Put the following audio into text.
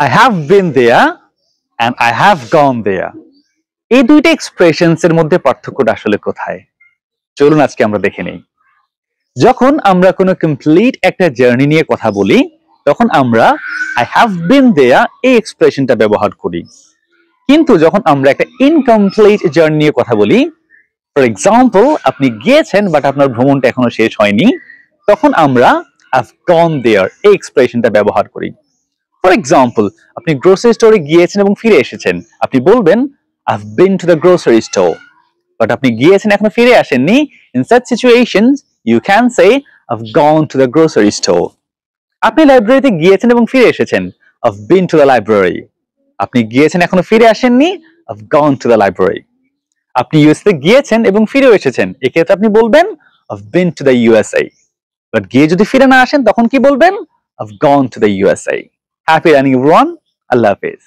I have been there and I have gone there. এই দুইটা expressions এর মধ্যে পার্থক্যটা আসলে কোথায়? চলুন আজকে আমরা দেখে নেই। যখন আমরা কোনো কমপ্লিট একটা জার্নি নিয়ে কথা বলি, তখন আমরা I have been there এই এক্সপ্রেশনটা ব্যবহার করি। কিন্তু যখন আমরা একটা ইনকমপ্লিট জার্নি নিয়ে কথা বলি, ফর এক্সাম্পল আপনি গিয়েছেন বাট আপনার ভ্রমণটা এখনো শেষ হয়নি, তখন আমরা I've gone there এই এক্সপ্রেশনটা ব্যবহার করি। ফর এক্সাম্পল আপনি গ্রোসারি স্টোরে গিয়েছেন এবং ফিরে এসেছেন, আপনি বলবেন I've been to the grocery store, but আপনি গিয়েছেন এখনো ফিরে আসেননি। In such situations you can say I've gone to the grocery store. আপনি লাইব্রেরিতে গিয়েছেন এবং ফিরে এসেছেন, I've been to the library. আপনি গিয়েছেন এখনো ফিরে আসেননি, I've gone to the library. আপনি ইউএসএ গিয়েছেন এবং ফিরেও এসেছেন, এক্ষেত্রে আপনি বলবেন I've been to the USA. But গিয়ে যদি ফিরে না আসেন তখন কি বলবেন? I've gone to the USA. Happy learning everyone. Allah Hafiz.